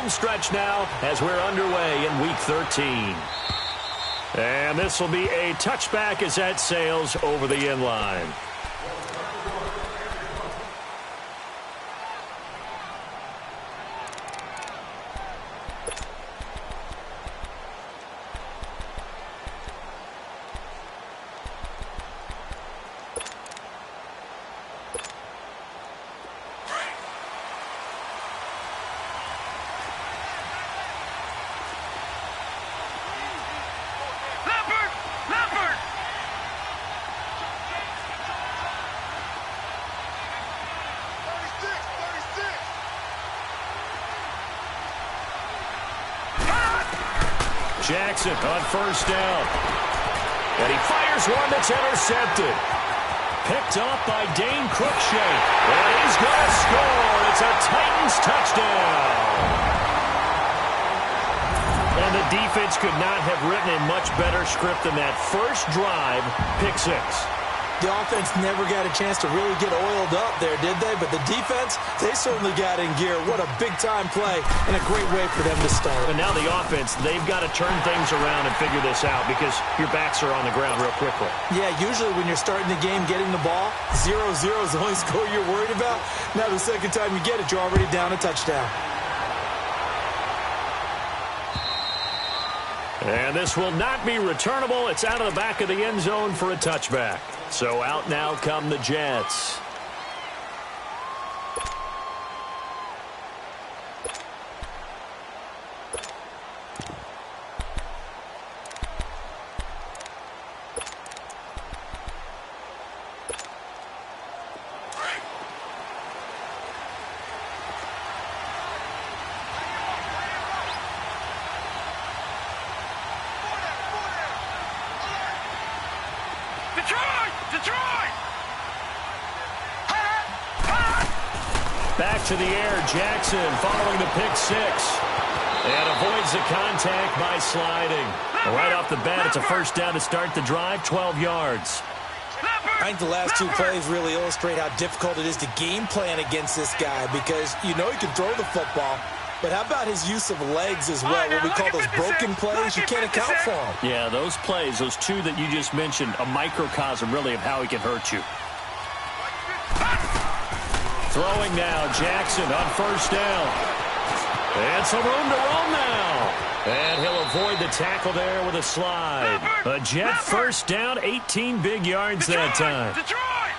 home stretch now as we're underway in Week 13. And this will be a touchback as that sails over the end line. Jackson on first down. And he fires one that's intercepted. Picked off by Dane Cruikshank. And he's going to score. It's a Titans touchdown. And the defense could not have written a much better script than that first drive, pick six. The offense never got a chance to really get oiled up there, did they? But the defense, they certainly got in gear. What a big-time play and a great way for them to start. And now the offense, they've got to turn things around and figure this out because your backs are on the ground real quickly. Yeah, usually when you're starting the game, getting the ball, 0-0 is the only score you're worried about. Now the second time you get it, you're already down a touchdown. And this will not be returnable. It's out of the back of the end zone for a touchback. So out now come the Jets. Back to the air, Jackson following the pick six. And avoids the contact by sliding. Right off the bat, it's a first down to start the drive, 12 yards. I think the last two plays really illustrate how difficult it is to game plan against this guy because you know he can throw the football, but how about his use of legs as well? What we call those broken plays, you can't account for them. Yeah, those plays, those two that you just mentioned, a microcosm really of how he can hurt you. Throwing now, Jackson on first down. And some room to roam now. And he'll avoid the tackle there with a slide. A Jet first down, 18 big yards that time.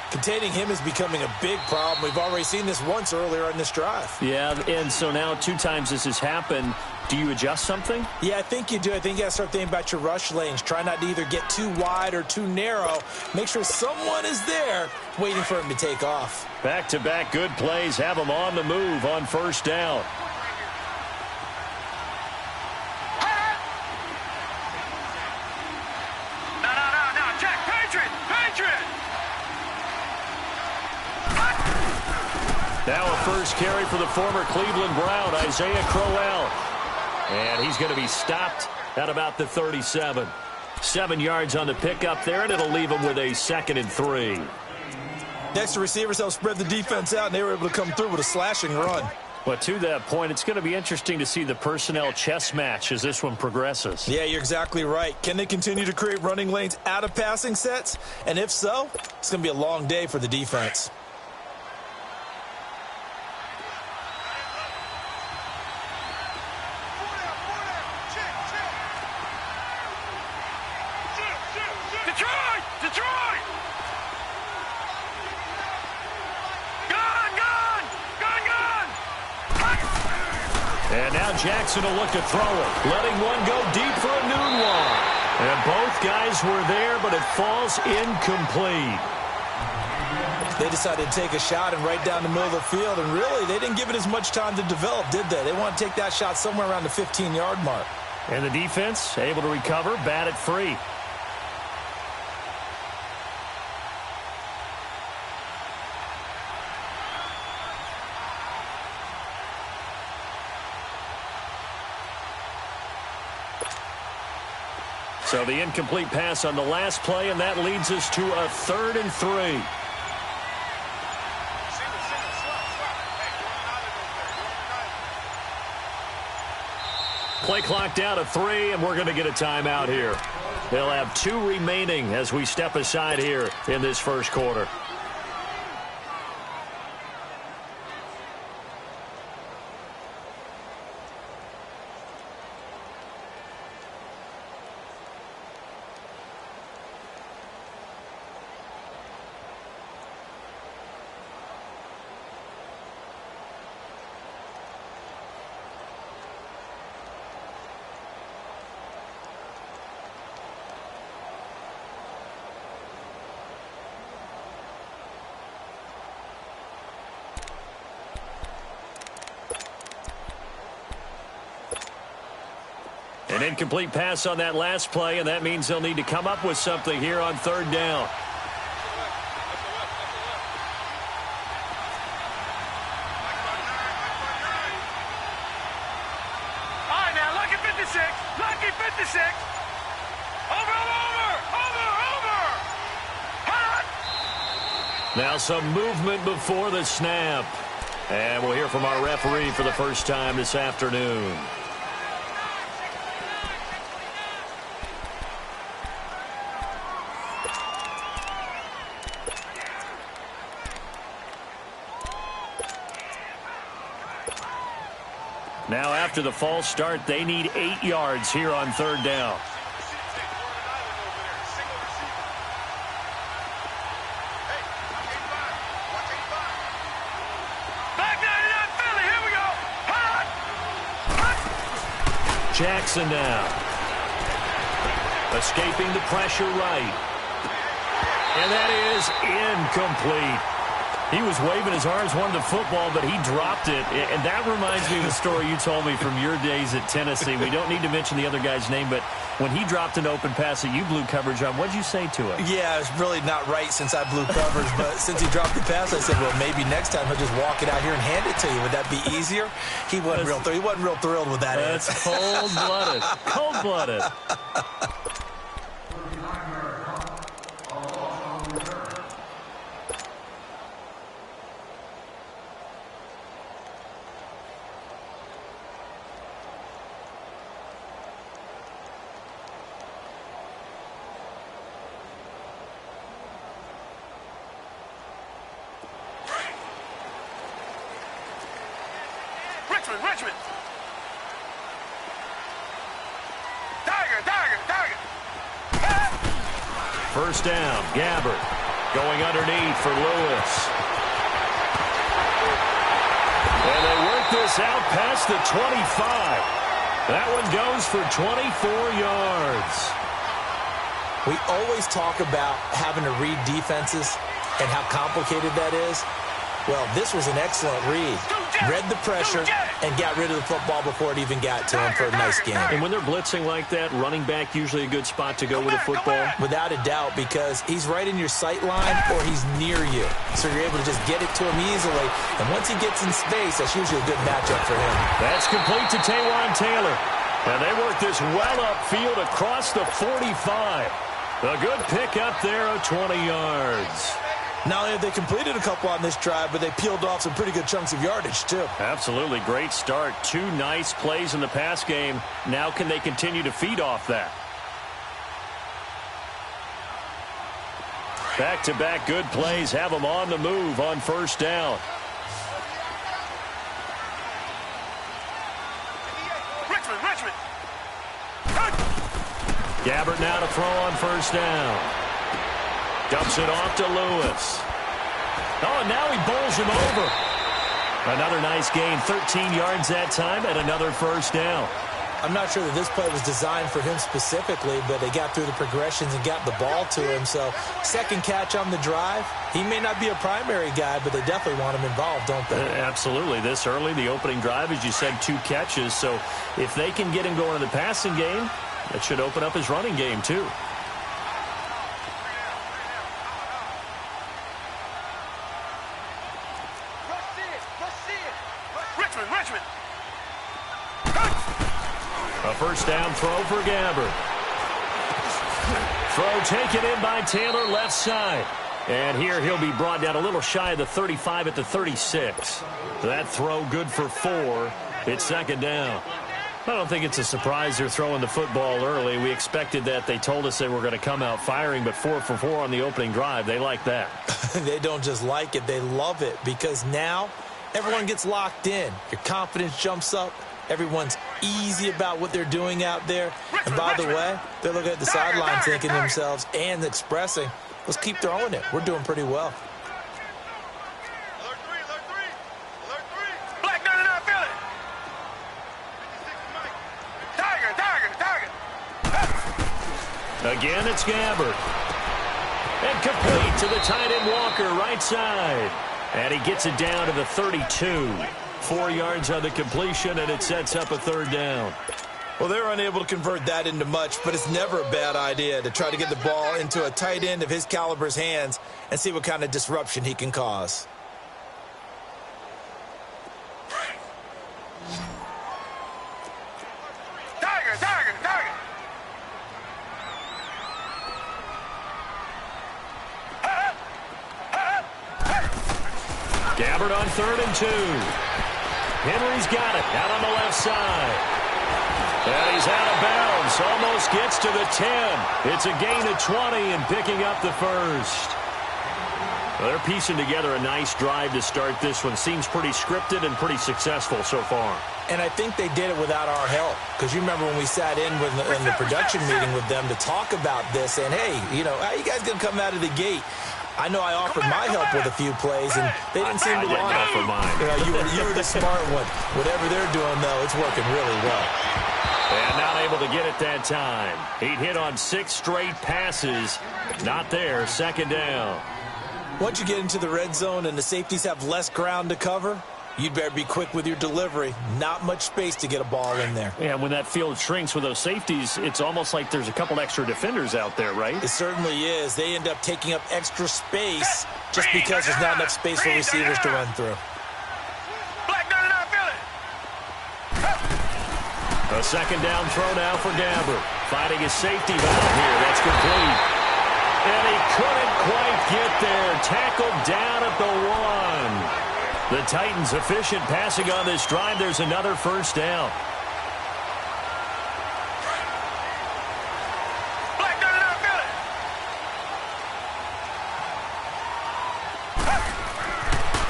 Containing him is becoming a big problem. We've already seen this once earlier in this drive. Yeah, and so now 2 times this has happened. Do you adjust something? Yeah, I think you do. I think you got to start thinking about your rush lanes. Try not to either get too wide or too narrow. Make sure someone is there waiting for him to take off. Back-to-back good plays have him on the move on first down. No, check. Patriot! Now a first carry for the former Cleveland Brown, Isaiah Crowell. And he's going to be stopped at about the 37. 7 yards on the pickup there, and it'll leave him with a 2nd and 3. Next, the receivers helped spread the defense out, and they were able to come through with a slashing run. But to that point, it's going to be interesting to see the personnel chess match as this one progresses. Yeah, you're exactly right. Can they continue to create running lanes out of passing sets? And if so, it's going to be a long day for the defense. And now Jackson will look to throw it, letting one go deep for a noon wall. And both guys were there, but it falls incomplete. They decided to take a shot and right down the middle of the field, and really, they didn't give it as much time to develop, did they? They want to take that shot somewhere around the 15-yard mark. And the defense able to recover, bat it free. So the incomplete pass on the last play, and that leads us to a 3rd and 3. Play clock down to 3, and we're going to get a timeout here. They'll have 2 remaining as we step aside here in this first quarter. An incomplete pass on that last play, and that means they'll need to come up with something here on 3rd down. All right, now, lucky 56. Lucky 56. Over. Hot. Now some movement before the snap. And we'll hear from our referee for the first time this afternoon. Now, after the false start, they need 8 yards here on 3rd down. Back 99 Philly. Here we go. Hot. Jackson now. Escaping the pressure right. And that is incomplete. He was waving his arms, wanted the football, but he dropped it. And that reminds me of the story you told me from your days at Tennessee. We don't need to mention the other guy's name, but when he dropped an open pass that you blew coverage on, what did you say to him? Yeah, it's really not right since I blew coverage, but since he dropped the pass, I said, well, maybe next time he'll just walk it out here and hand it to you. Would that be easier? He wasn't real thrilled with that. That's cold-blooded. Cold-blooded. Richmond. Tiger. First down, Gabbert going underneath for Lewis. And they work this out past the 25. That one goes for 24 yards. We always talk about having to read defenses and how complicated that is. Well, this was an excellent read. Read the pressure and got rid of the football before it even got to him for a nice game. And when they're blitzing like that, running back usually a good spot to go with a football? Without a doubt, because he's right in your sight line or he's near you. So you're able to just get it to him easily. And once he gets in space, that's usually a good matchup for him. That's complete to Taywan Taylor. And they work this well upfield across the 45. A good pick up there of 20 yards. Not only have they completed a couple on this drive, but they peeled off some pretty good chunks of yardage, too. Absolutely. Great start. 2 nice plays in the pass game. Now can they continue to feed off that? Back-to-back good plays have them on the move on first down. Richmond. Gabbert now to throw on first down. Dumps it off to Lewis. Oh, and now he bowls him over. Another nice gain, 13 yards that time, and another first down. I'm not sure that this play was designed for him specifically, but they got through the progressions and got the ball to him. So, second catch on the drive. He may not be a primary guy, but they definitely want him involved, don't they? Absolutely. This early, the opening drive, as you said, 2 catches. So, if they can get him going in the passing game, that should open up his running game, too. Richmond. A first down throw for Gabbert. Throw taken in by Taylor, left side. And here he'll be brought down a little shy of the 35 at the 36. That throw good for 4. It's second down. I don't think it's a surprise they're throwing the football early. We expected that. They told us they were going to come out firing, but 4 for 4 on the opening drive. They like that. They don't just like it. They love it because now everyone gets locked in. Your confidence jumps up. Everyone's easy about what they're doing out there. And by the way, they're looking at the sideline thinking to themselves and expressing, let's keep throwing it. We're doing pretty well. Again, it's Gabbert. And complete to the tight end Walker, right side. And he gets it down to the 32. 4 yards on the completion, and it sets up a 3rd down. Well, they're unable to convert that into much, but it's never a bad idea to try to get the ball into a tight end of his caliber's hands and see what kind of disruption he can cause. Gabbert on 3rd and 2. Henry's got it out on the left side. And he's out of bounds. Almost gets to the 10. It's a gain of 20 and picking up the 1st. Well, they're piecing together a nice drive to start this one. Seems pretty scripted and pretty successful so far. And I think they did it without our help. Because you remember when we sat in the production meeting with them to talk about this. And, hey, you know, how you guys going to come out of the gate? I know I offered my help with a few plays, and they didn't seem to want it. For mine. You were the smart one. Whatever they're doing, though, it's working really well. And not able to get it that time. He'd hit on 6 straight passes. Not there. 2nd down. Once you get into the red zone and the safeties have less ground to cover, you'd better be quick with your delivery. Not much space to get a ball in there. Yeah, when that field shrinks with those safeties, it's almost like there's a couple extra defenders out there, right? It certainly is. They end up taking up extra space just because there's not enough space for receivers to run through. A 2nd down throw now for Gabbert. Fighting his safety valve here. That's complete. And he couldn't quite get there. Tackled down at the 1. The Titans efficient passing on this drive. There's another 1st down.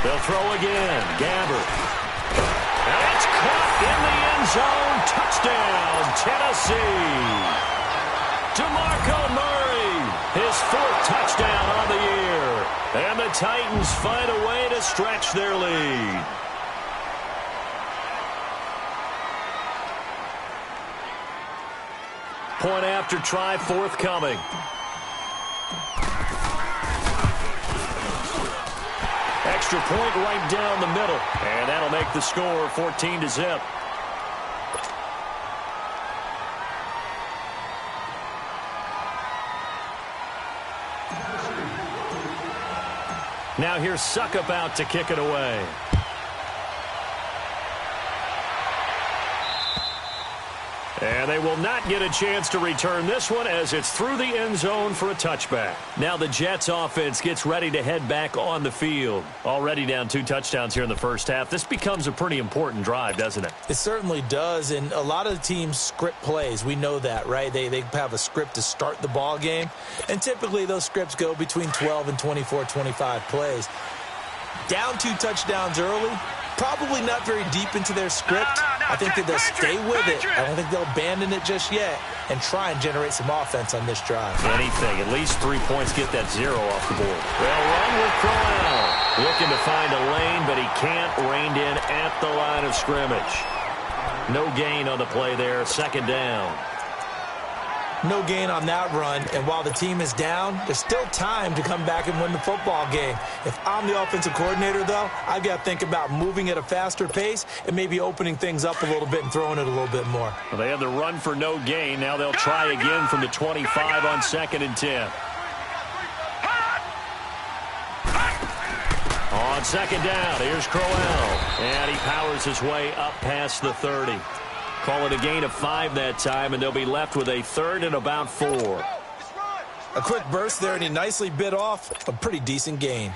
They'll throw again. Gabbert. And it's caught in the end zone. Touchdown, Tennessee. DeMarco Murray, his 4th touchdown on the year. And the Titans find a way to stretch their lead. Point after try forthcoming. Extra point right down the middle. And that'll make the score 14-0. Now here's Suckup out to kick it away. And they will not get a chance to return this one as it's through the end zone for a touchback. Now the Jets offense gets ready to head back on the field. Already down 2 touchdowns here in the first half. This becomes a pretty important drive, doesn't it? It certainly does, and a lot of the teams script plays. We know that, right? They have a script to start the ball game, and typically those scripts go between 12 and 24, 25 plays. Down 2 touchdowns early, probably not very deep into their script. I think that they'll stay with it. I don't think they'll abandon it just yet and try and generate some offense on this drive. Anything. At least 3 points get that 0 off the board. They'll run with Crowell. Looking to find a lane, but he can't. Reined in at the line of scrimmage. No gain on the play there. 2nd down. No gain on that run, and while the team is down, there's still time to come back and win the football game. If I'm the offensive coordinator, though, I've got to think about moving at a faster pace and maybe opening things up a little bit and throwing it a little bit more. Well, they had the run for no gain. Now they'll try again from the 25 on 2nd and 10. On 2nd down, here's Crowell, and he powers his way up past the 30. Call it a gain of 5 that time, and they'll be left with a 3rd and about 4. A quick burst there, and he nicely bit off a pretty decent gain.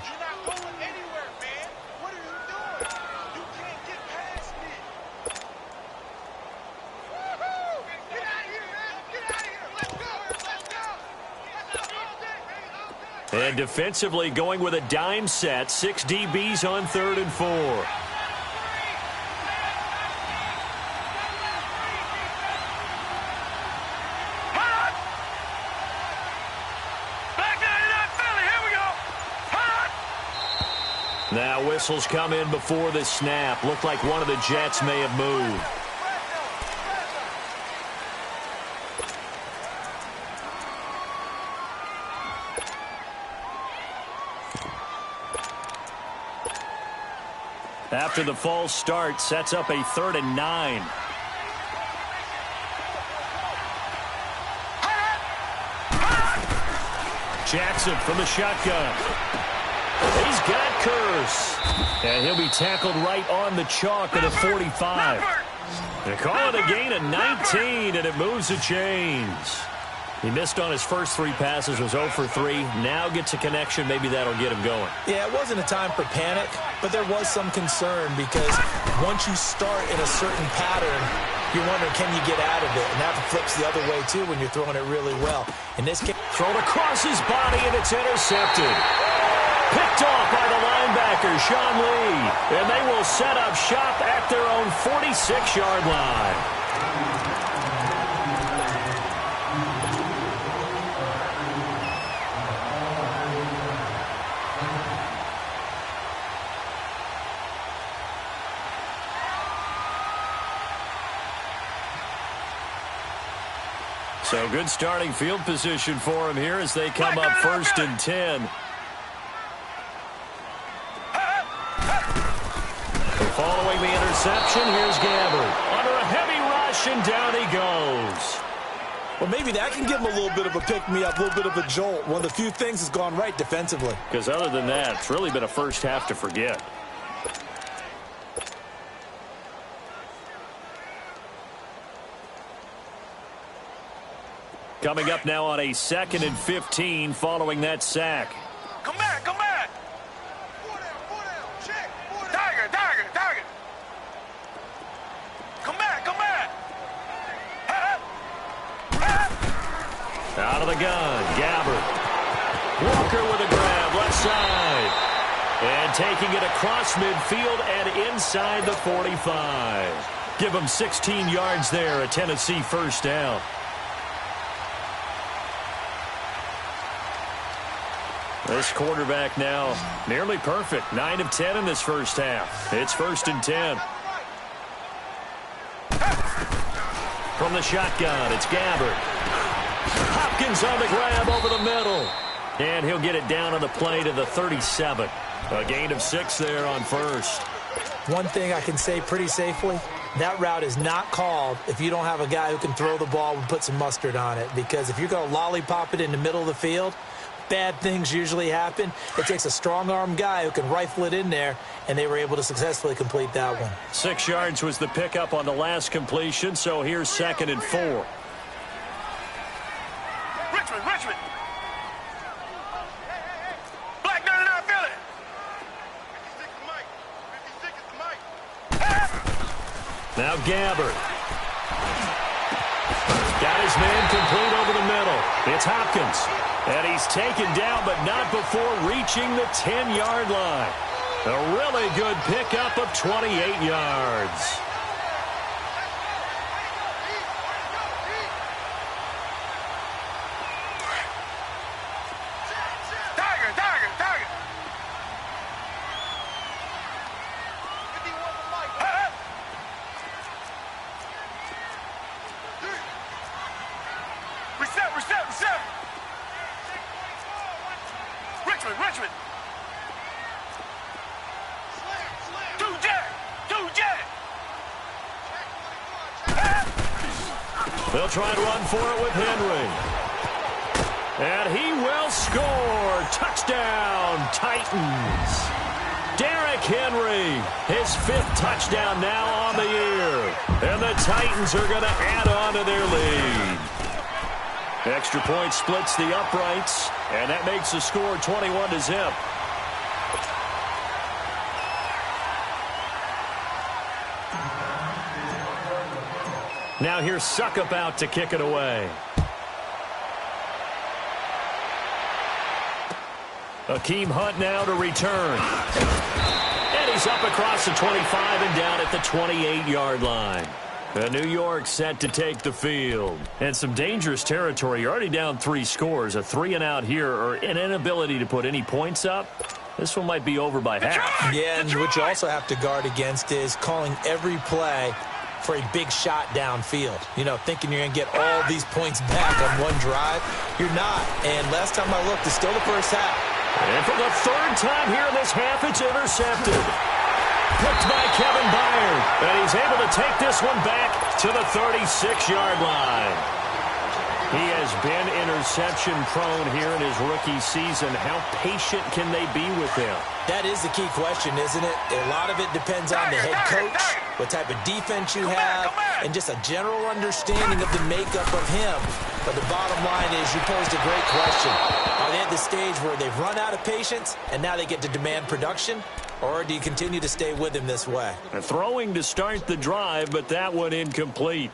And defensively going with a dime set. 6 DBs on 3rd and 4. Now whistles come in before the snap. Looked like one of the Jets may have moved. After the false start, sets up a 3rd and 9. Jackson from the shotgun. He's got Curse. And he'll be tackled right on the chalk at the 45. They call it a gain of 19, and it moves the chains. He missed on his first 3 passes, was 0 for 3. Now gets a connection. Maybe that'll get him going. Yeah, it wasn't a time for panic, but there was some concern because once you start in a certain pattern, you're wondering, can you get out of it? And that flips the other way, too, when you're throwing it really well. In this case, thrown across his body, and it's intercepted. Picked off by the linebacker, Sean Lee. And they will set up shop at their own 46-yard line. So good starting field position for him here as they come up 1st and 10. Following the interception, here's Gabbard. Under a heavy rush, and down he goes. Well, maybe that can give him a little bit of a pick-me-up, a little bit of a jolt. One of the few things that's gone right defensively. Because other than that, it's really been a first half to forget. Coming up now on a 2nd and 15 following that sack. Come back, come back. Check. Tiger. Come back. Out of the gun, Gabbard. Walker with a grab, left side. And taking it across midfield and inside the 45. Give him 16 yards there, a Tennessee first down. This quarterback now nearly perfect. 9 of 10 in this first half. It's 1st and 10. From the shotgun, it's Gabbard. Hopkins on the grab over the middle. And he'll get it down on the play to the 37. A gain of 6 there on 1st. One thing I can say pretty safely, that route is not called if you don't have a guy who can throw the ball and put some mustard on it. Because if you're going to lollipop it in the middle of the field, bad things usually happen. It takes a strong-arm guy who can rifle it in there, and they were able to successfully complete that one. 6 yards was the pickup on the last completion, so here's 2nd and 4. Richmond. Black 99 Philly. 56 is the mic. Now Gabbard. Got his man complete over the middle. It's Hopkins. And he's taken down, but not before reaching the 10-yard line. A really good pickup of 28 yards. Tiger. Reset. Richmond. Two jet. They'll try to run for it with Henry. And he will score. Touchdown, Titans. Derrick Henry, his 5th touchdown now on the year. And the Titans are going to add on to their lead. Extra point splits the uprights, and that makes the score 21-0. Now here's Suckup out to kick it away. Akeem Hunt now to return. And he's up across the 25 and down at the 28-yard line. New York set to take the field. And some dangerous territory. You're already down 3 scores. A 3-and-out here or an inability to put any points up. This one might be over by half. Yeah, and what you also have to guard against is calling every play for a big shot downfield. You know, thinking you're going to get all these points back on one drive. You're not. And last time I looked, it's still the first half. And for the 3rd time here in this half, it's intercepted. Picked by Kevin Byard. And he's able to take this one back to the 36-yard line. He has been interception-prone here in his rookie season. How patient can they be with him? That is the key question, isn't it? A lot of it depends on the head coach, what type of defense you have, and just a general understanding of the makeup of him. But the bottom line is you posed a great question. Are they at the stage where they've run out of patience and now they get to demand production? Or do you continue to stay with him this way? Throwing to start the drive, but that one incomplete.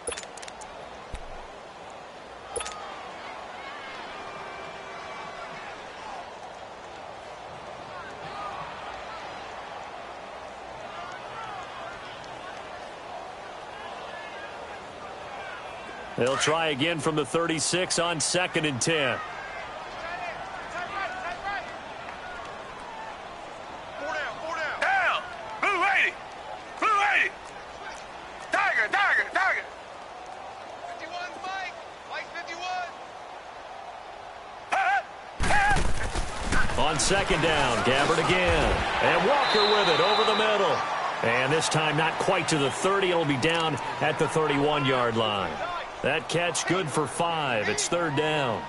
They'll try again from the 36 on 2nd and 10. On 2nd down, Gabbert again. And Walker with it over the middle. And this time not quite to the 30. It'll be down at the 31-yard line. That catch good for 5. It's 3rd down.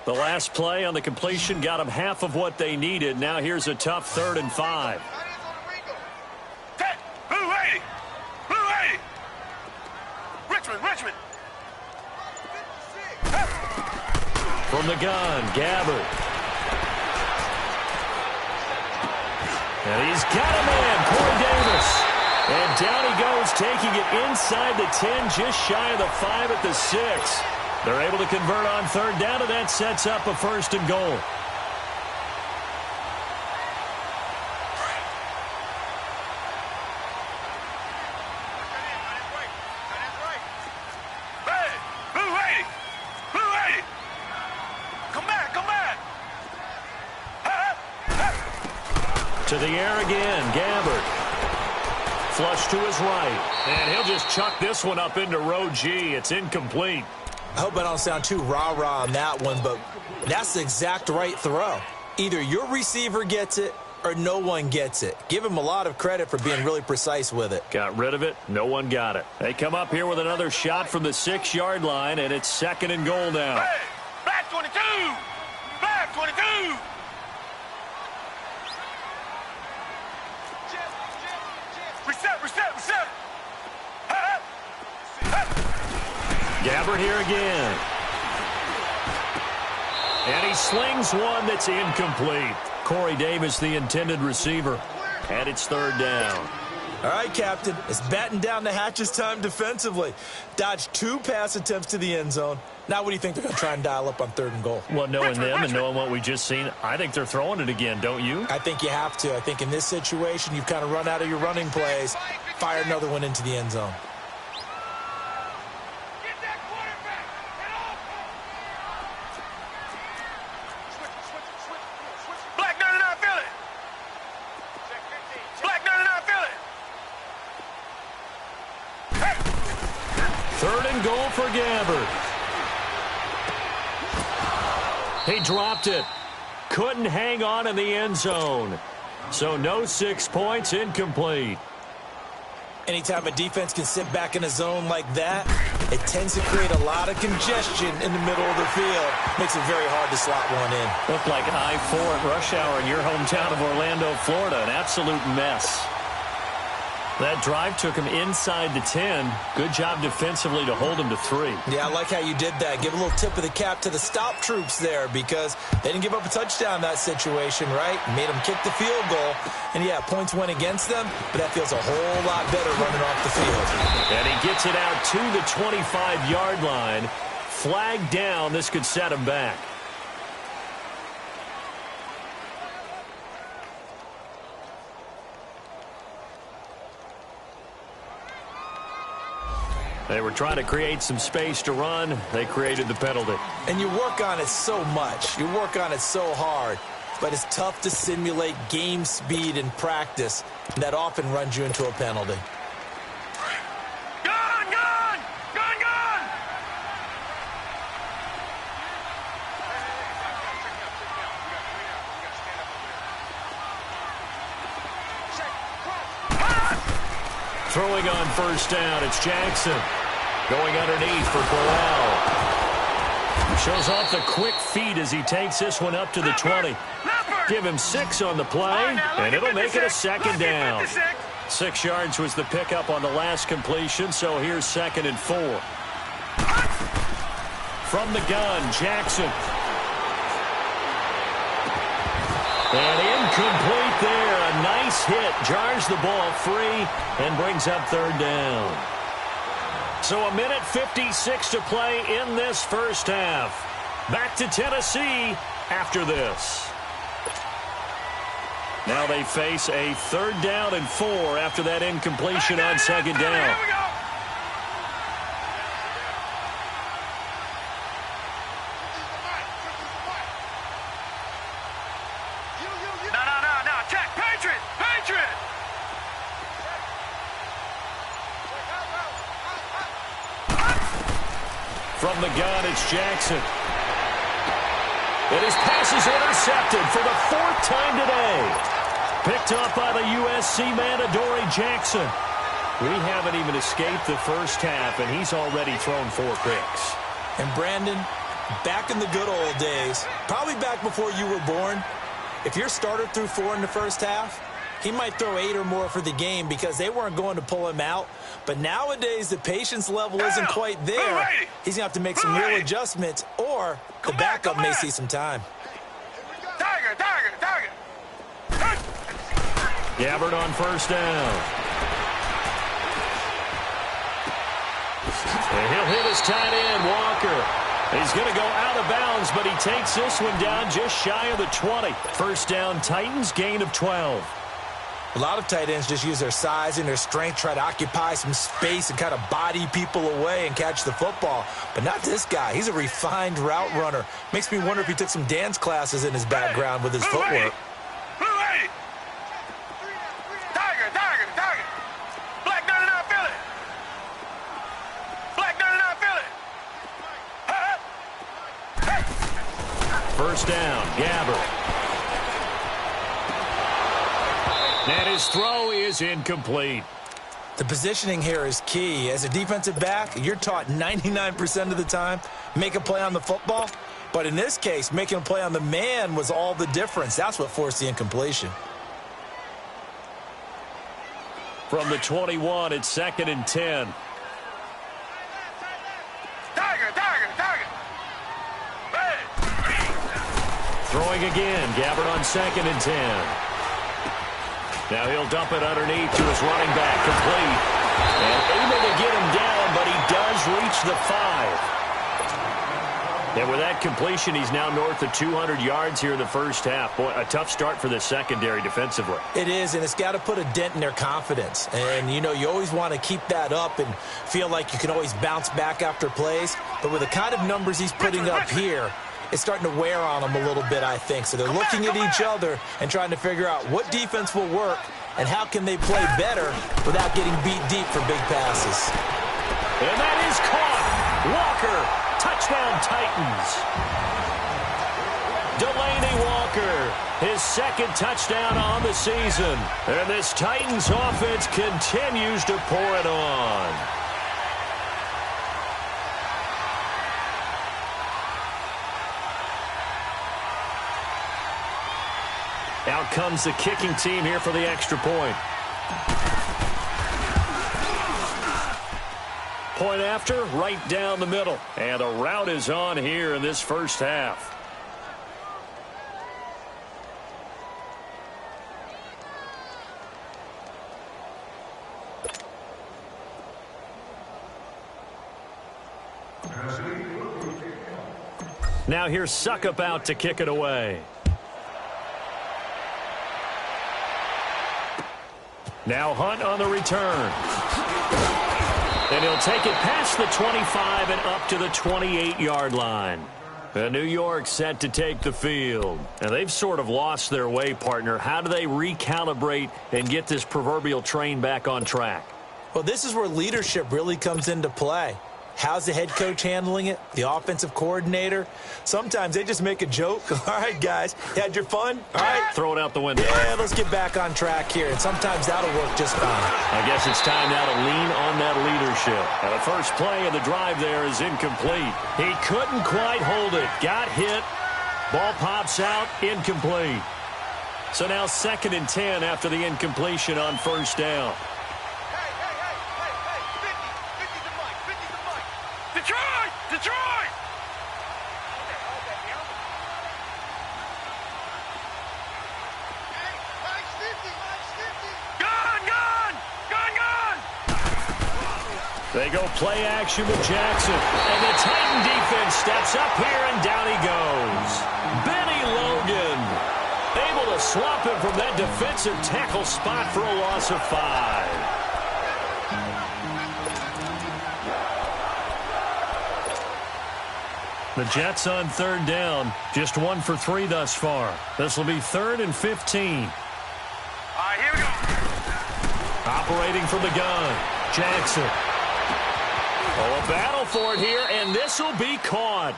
The last play on the completion got them half of what they needed. Now here's a tough 3rd and 5. Richmond. From the gun, Gabbert. And he's got a man, Corey Davis. And down he goes, taking it inside the 10, just shy of the 5 at the 6. They're able to convert on 3rd down, and that sets up a 1st and goal. To the air again, Gabbert. Flush to his right. And he'll just chuck this one up into row G. It's incomplete. I hope I don't sound too rah-rah on that one, but that's the exact right throw. Either your receiver gets it or no one gets it. Give him a lot of credit for being really precise with it. Got rid of it. No one got it. They come up here with another shot from the 6-yard line, and it's 2nd and goal now. Hey, back 22! Back 22! Reset! Gabbert here again. And he slings one that's incomplete. Corey Davis, the intended receiver. And it's 3rd down. All right, Captain. It's batten down the hatches time defensively. Dodged 2 pass attempts to the end zone. Now what do you think they're going to try and dial up on 3rd and goal? Well, knowing them and knowing what we just seen, I think they're throwing it again, don't you? I think you have to. I think in this situation, you've kind of run out of your running plays. Fire another one into the end zone. Goal for Gabbert. He dropped it. Couldn't hang on in the end zone. So no 6 points, incomplete. Anytime a defense can sit back in a zone like that, it tends to create a lot of congestion in the middle of the field. Makes it very hard to slot one in. Looked like I-4 at rush hour in your hometown of Orlando, Florida. An absolute mess. That drive took him inside the 10. Good job defensively to hold him to 3. Yeah, I like how you did that. Give a little tip of the cap to the stop troops there because they didn't give up a touchdown in that situation, right? Made them kick the field goal. And, yeah, points went against them, but that feels a whole lot better running off the field. And he gets it out to the 25-yard line. Flag down. This could set him back. They were trying to create some space to run. They created the penalty. And you work on it so much. You work on it so hard. But it's tough to simulate game speed in practice. And that often runs you into a penalty. Gun, gun! Gun, gun! Throwing on first down, it's Jackson. Going underneath for Corral. Shows off the quick feet as he takes this one up to the 20. Give him 6 on the play, and it'll make it a second down. 6 yards was the pickup on the last completion, so here's 2nd and 4. From the gun, Jackson. And incomplete there. A nice hit. Jars the ball free and brings up 3rd down. So a minute 56 to play in this first half. Back to Tennessee after this. Now they face a 3rd down and 4 after that incompletion on 2nd down. No. Check. Patriot. Patriot. From the gun, it's Jackson. And his pass is intercepted for the 4th time today. Picked up by the USC man, Adoree Jackson. We haven't even escaped the first half, and he's already thrown 4 picks. And Brandon, back in the good old days, probably back before you were born, if your starter threw 4 in the first half, he might throw 8 or more for the game because they weren't going to pull him out. But nowadays, the patience level isn't quite there. He's going to have to make some real adjustments, or the backup may see some time. Tiger. Gabbard on first down. And he'll hit his tight end, Walker. He's going to go out of bounds, but he takes this one down just shy of the 20. First down, Titans, gain of 12. A lot of tight ends just use their size and their strength, try to occupy some space and kind of body people away and catch the football. But not this guy. He's a refined route runner. Makes me wonder if he took some dance classes in his background with his footwork. Tiger. Black 99 Philly. Black 99 Philly. First down, Gabbard. And his throw is incomplete. The positioning here is key. As a defensive back, you're taught 99% of the time, make a play on the football. But in this case, making a play on the man was all the difference. That's what forced the incompletion. From the 21, it's 2nd and 10. Tiger. Hey. Throwing again, Gabbard on 2nd and 10. Now he'll dump it underneath to his running back, complete. And able to get him down, but he does reach the 5. And with that completion, he's now north of 200 yards here in the first half. Boy, a tough start for the secondary defensively. It is, and it's got to put a dent in their confidence. And, you know, you always want to keep that up and feel like you can always bounce back after plays. But with the kind of numbers he's putting up here, it's starting to wear on them a little bit, I think. So they're looking at each other and trying to figure out what defense will work and how can they play better without getting beat deep for big passes. And that is caught. Walker, touchdown Titans. Delaney Walker, his 2nd touchdown on the season. And this Titans offense continues to pour it on. Out comes the kicking team here for the extra point. Point after, right down the middle. And a rout is on here in this first half. Now here's Suckup out to kick it away. Now Hunt on the return. And he'll take it past the 25 and up to the 28-yard line. And New York set to take the field. And they've sort of lost their way, partner. How do they recalibrate and get this proverbial train back on track? Well, this is where leadership really comes into play. How's the head coach handling it? The offensive coordinator? Sometimes they just make a joke. All right, guys, you had your fun? All right. Throw it out the window. Yeah, let's get back on track here. And sometimes that'll work just fine. I guess it's time now to lean on that leadership. And the first play of the drive there is incomplete. He couldn't quite hold it. Got hit. Ball pops out. Incomplete. So now 2nd and 10 after the incompletion on first down. Detroit! Gone! They go play action with Jackson. And the Titan defense steps up here, and down he goes. Benny Logan able to swap him from that defensive tackle spot for a loss of 5. The Jets on 3rd down. Just 1 for 3 thus far. This will be 3rd and 15. All right, here we go. Operating from the gun. Jackson. Oh, a battle for it here, and this will be caught.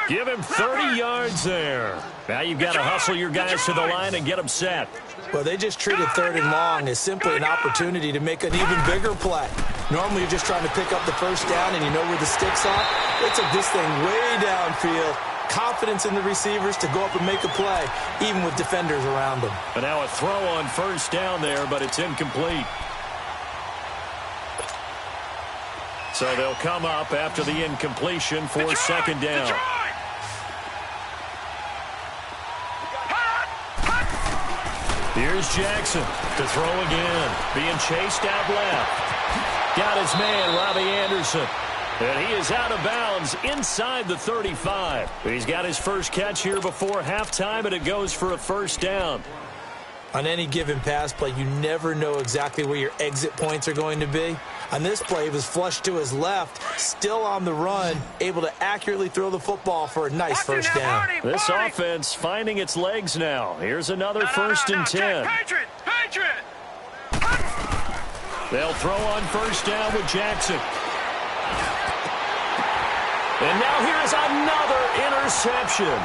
Give him 30 yards there. Now you've got to hustle your guys to the line and get them set. Well, they just treated 3rd and long as simply an opportunity to make an even bigger play. Normally, you're just trying to pick up the first down and you know where the sticks are. They took this thing way downfield. Confidence in the receivers to go up and make a play, even with defenders around them. And now a throw on first down there, but it's incomplete. So they'll come up after the incompletion for 2nd down. Here's Jackson to throw again. Being chased out left. Got his man, Robbie Anderson. And he is out of bounds inside the 35. He's got his first catch here before halftime, and it goes for a first down. On any given pass play, you never know exactly where your exit points are going to be. On this play, he was flushed to his left, still on the run, able to accurately throw the football for a nice first down. This offense finding its legs now. Here's another 1st and 10. Patriot! They'll throw on first down with Jackson. And now here's another interception.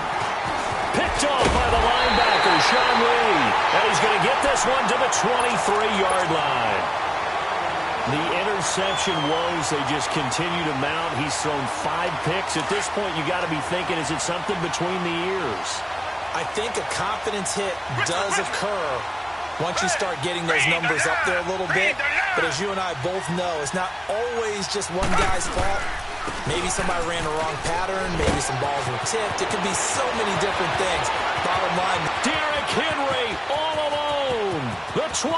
Picked off by the linebacker, Sean Lee. And he's going to get this one to the 23-yard line. The interception woes, they just continue to mount. He's thrown 5 picks. At this point, you got to be thinking, is it something between the ears? I think a confidence hit does occur once you start getting those numbers up there a little bit. But as you and I both know, it's not always just one guy's fault. Maybe somebody ran a wrong pattern. Maybe some balls were tipped. It could be so many different things. Bottom line, Derrick Henry all alone. The 20.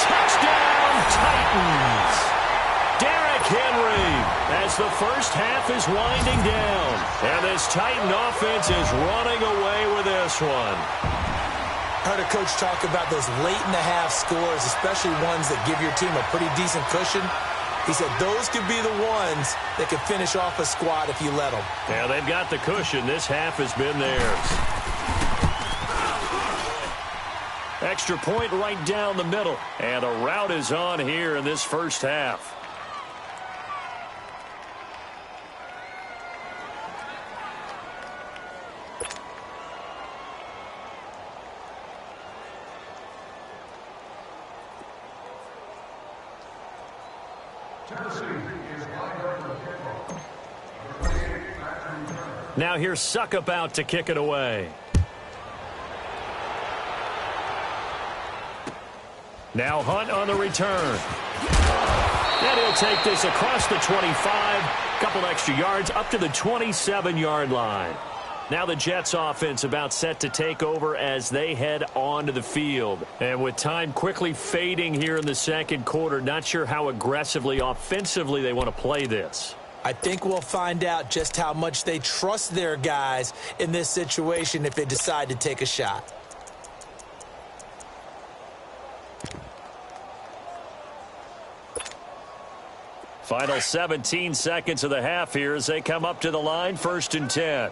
Touchdown, Titans. Derrick Henry as the first half is winding down. And this Titan offense is running away with this one. I heard a coach talk about those late-in-the-half scores, especially ones that give your team a pretty decent cushion. He said those could be the ones that could finish off a squad if you let them. Yeah, they've got the cushion. This half has been theirs. Extra point right down the middle. And a rout is on here in this first half. Now here's Suckup out to kick it away. Now Hunt on the return. And he'll take this across the 25. Couple extra yards up to the 27-yard line. Now the Jets offense about set to take over as they head onto the field. And with time quickly fading here in the second quarter, not sure how aggressively, offensively they want to play this. I think we'll find out just how much they trust their guys in this situation if they decide to take a shot. Final 17 seconds of the half here as they come up to the line, 1st and 10.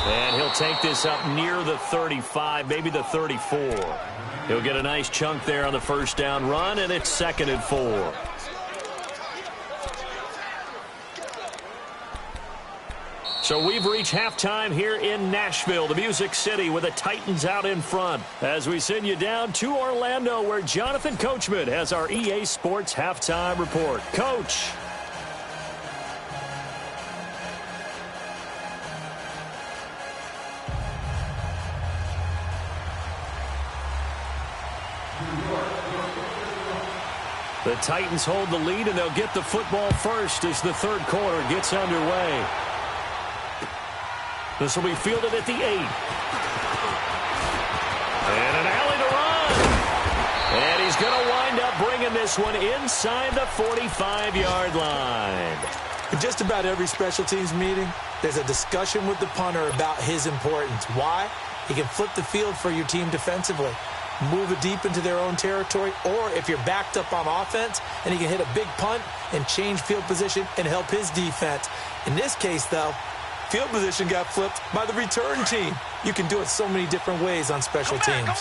And he'll take this up near the 35, maybe the 34. He'll get a nice chunk there on the first down run, and it's 2nd and 4. So we've reached halftime here in Nashville, the Music City, with the Titans out in front. As we send you down to Orlando, where Jonathan Coachman has our EA Sports halftime report. Coach. The Titans hold the lead, and they'll get the football first as the third quarter gets underway. This will be fielded at the 8. And an alley to run. And he's going to wind up bringing this one inside the 45-yard line. In just about every special teams meeting, there's a discussion with the punter about his importance. Why? He can flip the field for your team defensively, move it deep into their own territory, or if you're backed up on offense, and he can hit a big punt and change field position and help his defense. In this case, though, field position got flipped by the return team. You can do it so many different ways on special teams.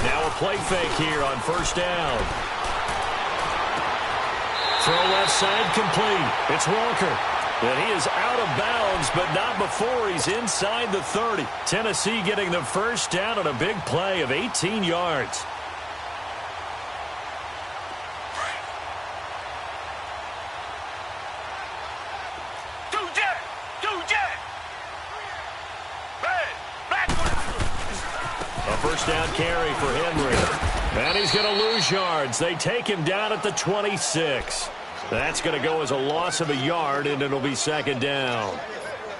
Now a play fake here on first down. Throw left side complete. It's Walker. And he is out of bounds, but not before he's inside the 30. Tennessee getting the first down on a big play of 18 yards. First down carry for Henry. And he's going to lose yards. They take him down at the 26. That's going to go as a loss of a yard, and it'll be 2nd down.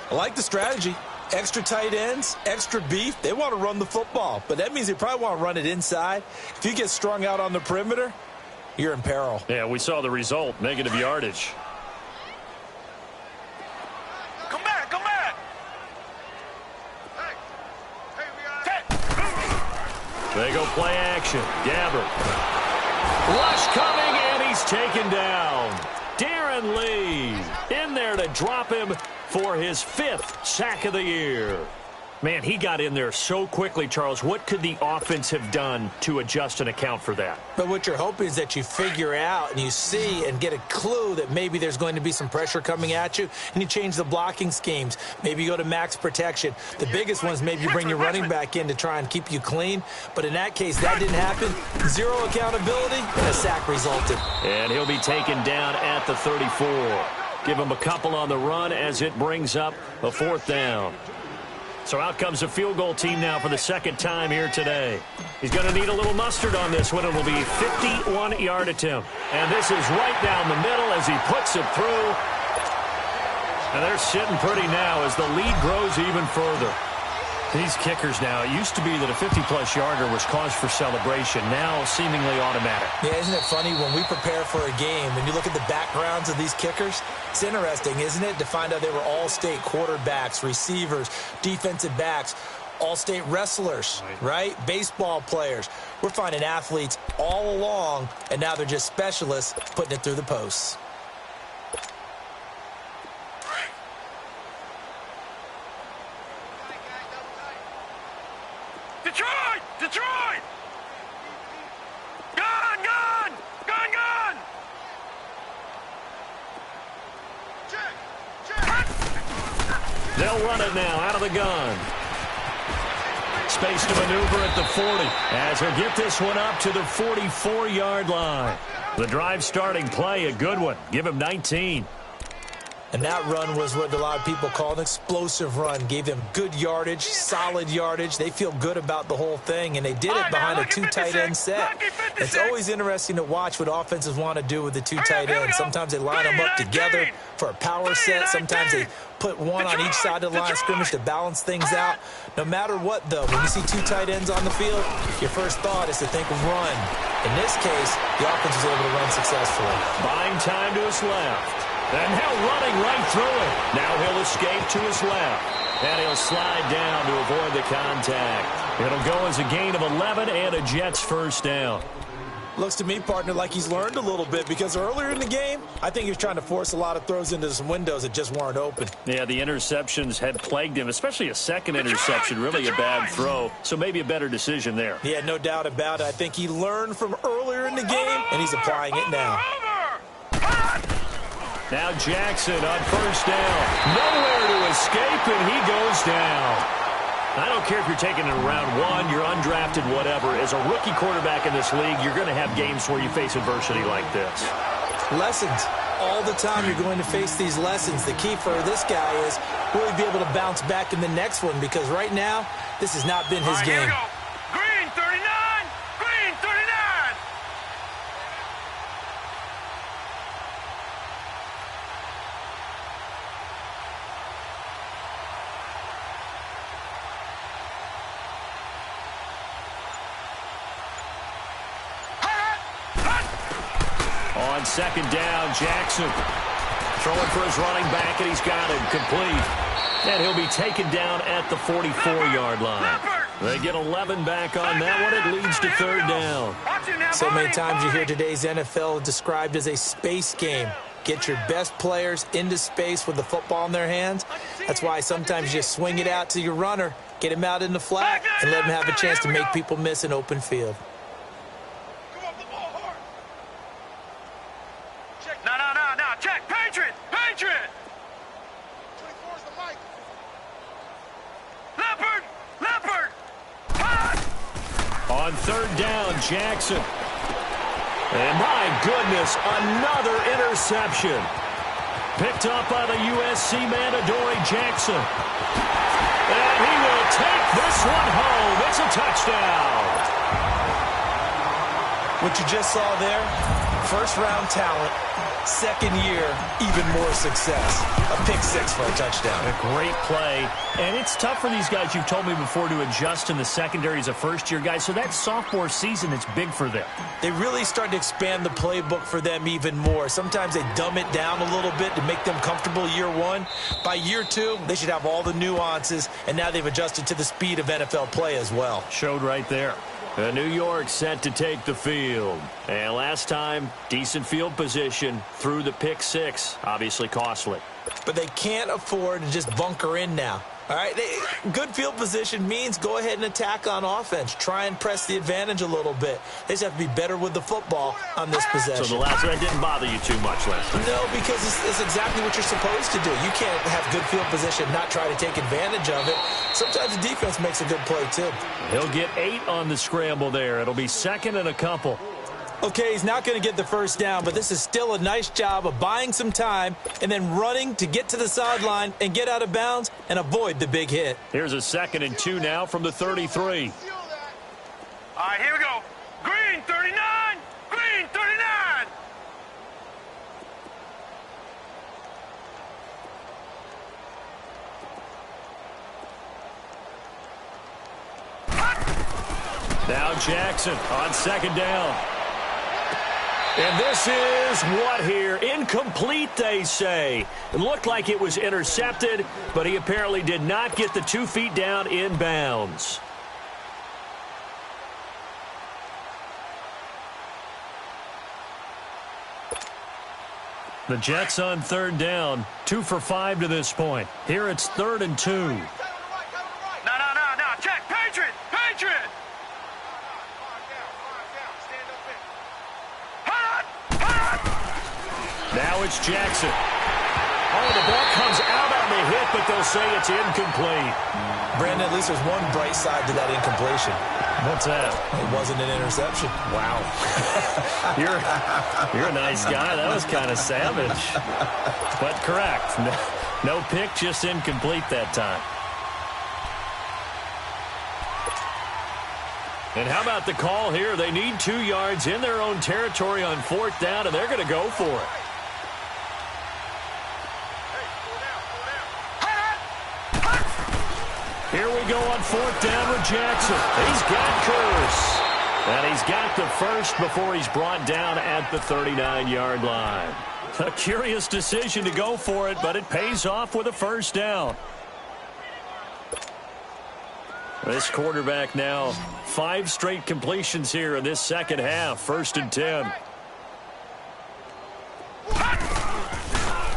I like the strategy. Extra tight ends, extra beef. They want to run the football, but that means they probably want to run it inside. If you get strung out on the perimeter, you're in peril. Yeah, we saw the result, negative yardage. They go play action. Gabbert. Rush coming, and he's taken down. Darren Lee in there to drop him for his 5th sack of the year. Man, he got in there so quickly, Charles. What could the offense have done to adjust and account for that? But what you're hoping is that you figure out and you see and get a clue that maybe there's going to be some pressure coming at you, and you change the blocking schemes. Maybe you go to max protection. The biggest one is maybe you bring your running back in to try and keep you clean. But in that case, that didn't happen. Zero accountability, and a sack resulted. And he'll be taken down at the 34. Give him a couple on the run as it brings up a 4th down. So out comes the field goal team now for the 2nd time here today. He's going to need a little mustard on this one. It will be a 51-yard attempt. And this is right down the middle as he puts it through. And they're sitting pretty now as the lead grows even further. These kickers now, it used to be that a 50-plus yarder was cause for celebration, now seemingly automatic. Yeah, isn't it funny when we prepare for a game, when you look at the backgrounds of these kickers, it's interesting, isn't it, to find out they were all-state quarterbacks, receivers, defensive backs, all-state wrestlers, right? Baseball players. We're finding athletes all along, and now they're just specialists putting it through the posts. Detroit! Detroit! Gun! Gun! Gun! Gun! They'll run it now out of the gun. Space to maneuver at the 40 as he'll get this one up to the 44-yard line. The drive starting play, a good one. Give him 19. And that run was what a lot of people call an explosive run. Gave them good yardage, solid yardage. They feel good about the whole thing, and they did it behind a two tight end set. It's always interesting to watch what offenses want to do with the two tight ends. Sometimes they line them up together for a power set. Sometimes they put one on each side of the line of scrimmage to balance things out. No matter what, though, when you see two tight ends on the field, your first thought is to think run. In this case, the offense was able to run successfully. Buying time to his left. And now running right through it. Now he'll escape to his left. And he'll slide down to avoid the contact. It'll go as a gain of 11 and a Jets first down. Looks to me, partner, like he's learned a little bit because earlier in the game, I think he was trying to force a lot of throws into some windows that just weren't open. Yeah, the interceptions had plagued him, especially a second interception, really a bad throw. So maybe a better decision there. Yeah, no doubt about it. I think he learned from earlier in the game, and he's applying it now. Now Jackson on first down. Nowhere to escape, and he goes down. I don't care if you're taking it in round one, you're undrafted, whatever. As a rookie quarterback in this league, you're going to have games where you face adversity like this. Lessons. All the time you're going to face these lessons. The key for this guy is really be able to bounce back in the next one because right now, this has not been his game. Green 39! Green 39! On second down, Jackson throwing for his running back, and he's got him complete. And he'll be taken down at the 44-yard line. They get 11 back on that one. It leads to third down. So many times you hear today's NFL described as a space game. Get your best players into space with the football in their hands. That's why sometimes you just swing it out to your runner, get him out in the flat, and let him have a chance to make people miss an open field. No. Check. Patriot. Leopard. On third down, Jackson. And my goodness, another interception. Picked up by the USC man, Adoree Jackson. And he will take this one home. It's a touchdown. What you just saw there, first-round talent, second year, even more success. A pick six for a touchdown. A great play. And it's tough for these guys, you've told me before, to adjust in the secondary as a first-year guy. So that sophomore season is big for them. They really start to expand the playbook for them even more. Sometimes they dumb it down a little bit to make them comfortable year one. By year two, they should have all the nuances, and now they've adjusted to the speed of NFL play as well. Showed right there. New York set to take the field. And last time, decent field position through the pick six. Obviously costly. But they can't afford to just bunker in now. All right, good field position means go ahead and attack on offense. Try and press the advantage a little bit. They just have to be better with the football on this possession. So the last one didn't bother you too much last time? No, because it's exactly what you're supposed to do. You can't have good field position, not try to take advantage of it. Sometimes the defense makes a good play, too. He'll get 8 on the scramble there. It'll be second and a couple. Okay, he's not going to get the first down, but this is still a nice job of buying some time and then running to get to the sideline and get out of bounds and avoid the big hit. Here's a 2nd and 2 now from the 33. All right, here we go. Green 39! Green 39! Now Jackson on second down. And this is what here? Incomplete, they say. It looked like it was intercepted, but he apparently did not get the 2 feet down in bounds. The Jets on third down, 2 for 5 to this point. Here it's 3rd and 2. No. Check. Patriot! Now it's Jackson. Oh, the ball comes out on the hit, but they'll say it's incomplete. Brandon, at least there's one bright side to that incompletion. What's that? It wasn't an interception. Wow. You're a nice guy. That was kind of savage. But correct. No pick, just incomplete that time. And how about the call here? They need 2 yards in their own territory on 4th down, and they're going to go for it. Here we go on 4th down with Jackson. He's got Curse. And he's got the first before he's brought down at the 39-yard line. A curious decision to go for it, but it pays off with a first down. This quarterback now 5 straight completions here in this second half. 1st and 10.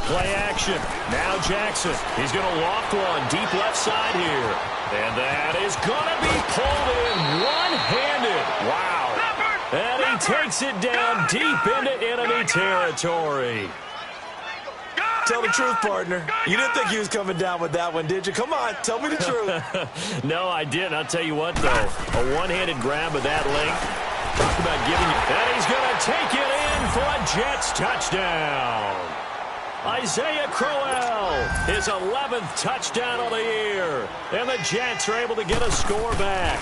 Play action. Now Jackson. He's going to loft one deep left side here. And that is going to be pulled in one-handed. Wow. And he takes it down deep into enemy territory. Tell the truth, partner. You didn't think he was coming down with that one, did you? Come on, tell me the truth. No, I didn't. I'll tell you what, though. A one-handed grab of that length. Talk about giving you. And he's going to take it in for a Jets touchdown. Isaiah Crowell, his 11th touchdown of the year. And the Jets are able to get a score back.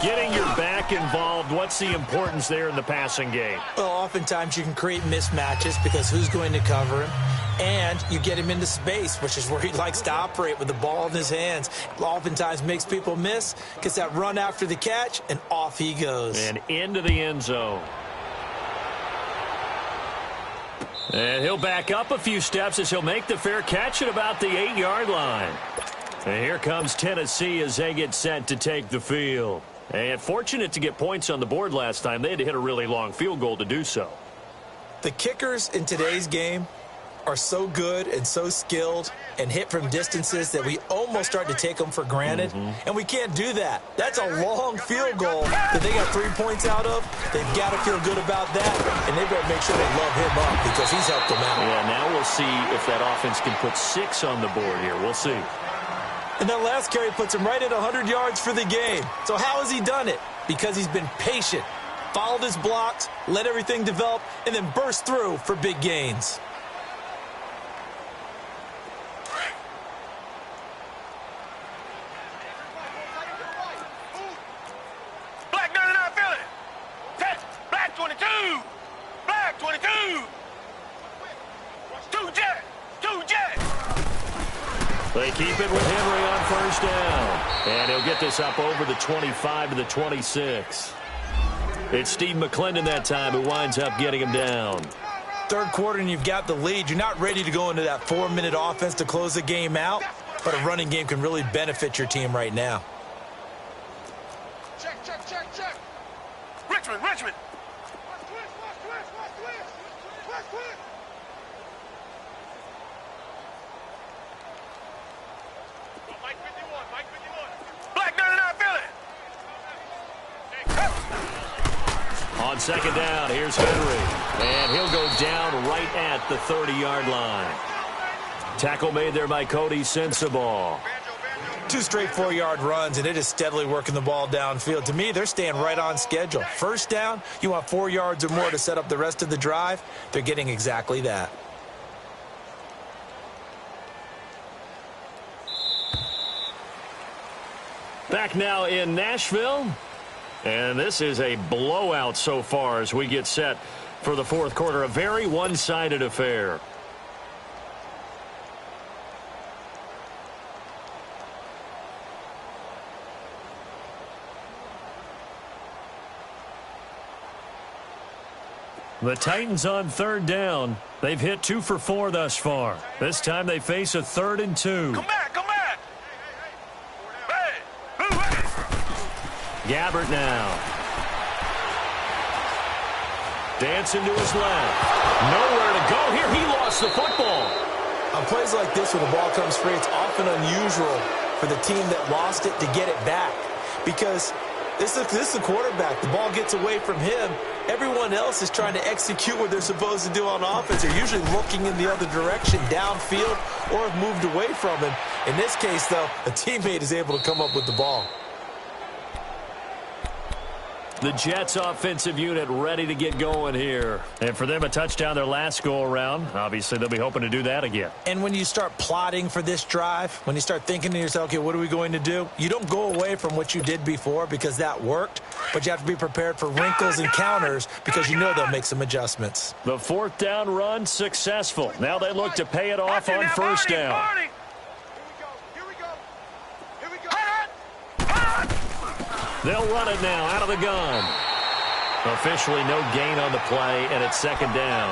Getting your back involved, what's the importance there in the passing game? Well, oftentimes you can create mismatches because who's going to cover him? And you get him into space, which is where he likes to operate with the ball in his hands. Oftentimes makes people miss, gets that run after the catch, and off he goes. And into the end zone. And he'll back up a few steps as he'll make the fair catch at about the 8-yard line. And here comes Tennessee as they get set to take the field. And fortunate to get points on the board last time. They had to hit a really long field goal to do so. The kickers in today's game are so good and so skilled and hit from distances that we almost start to take them for granted. And we can't do that. That's a long field goal that they got 3 points out of. They've got to feel good about that, and they better make sure they love him up because he's helped them out. Yeah, now we'll see if that offense can put 6 on the board here. We'll see. And that last carry puts him right at 100 yards for the game. So how has he done it? Because he's been patient, followed his blocks, let everything develop, and then burst through for big gains. Black 99 Philly. Black 22. Black 22. 2 Jets. 2 Jets. They keep it with Henry on first down. And he'll get this up over the 25 to the 26. It's Steve McClendon that time who winds up getting him down. Third quarter and you've got the lead. You're not ready to go into that 4-minute offense to close the game out, but a running game can really benefit your team right now. Check. Richmond. Mike 51. Black 99 Philly. On second down, here's Henry. And he'll go down right at the 30-yard line. Tackle made there by Cody Sensabaugh. 2 straight 4-yard runs, and it is steadily working the ball downfield. To me, they're staying right on schedule. First down, you want 4 yards or more to set up the rest of the drive. They're getting exactly that. Back now in Nashville. And this is a blowout so far as we get set for the fourth quarter. A very one-sided affair. The Titans on third down. They've hit 2 for 4 thus far. This time they face a 3rd and 2. Come back. Gabbert now. Dancing to his left. Nowhere to go here. He lost the football. On plays like this when the ball comes free, it's often unusual for the team that lost it to get it back. Because This is the quarterback. The ball gets away from him. Everyone else is trying to execute what they're supposed to do on offense. They're usually looking in the other direction, downfield, or have moved away from him. In this case, though, a teammate is able to come up with the ball. The Jets offensive unit ready to get going here. And for them, a touchdown their last go-around. Obviously, they'll be hoping to do that again. And when you start plotting for this drive, when you start thinking to yourself, okay, what are we going to do? You don't go away from what you did before because that worked, but you have to be prepared for wrinkles and counters because you know they'll make some adjustments. The fourth down run successful. Now they look to pay it off on first down. They'll run it now out of the gun. Officially no gain on the play, and it's second down.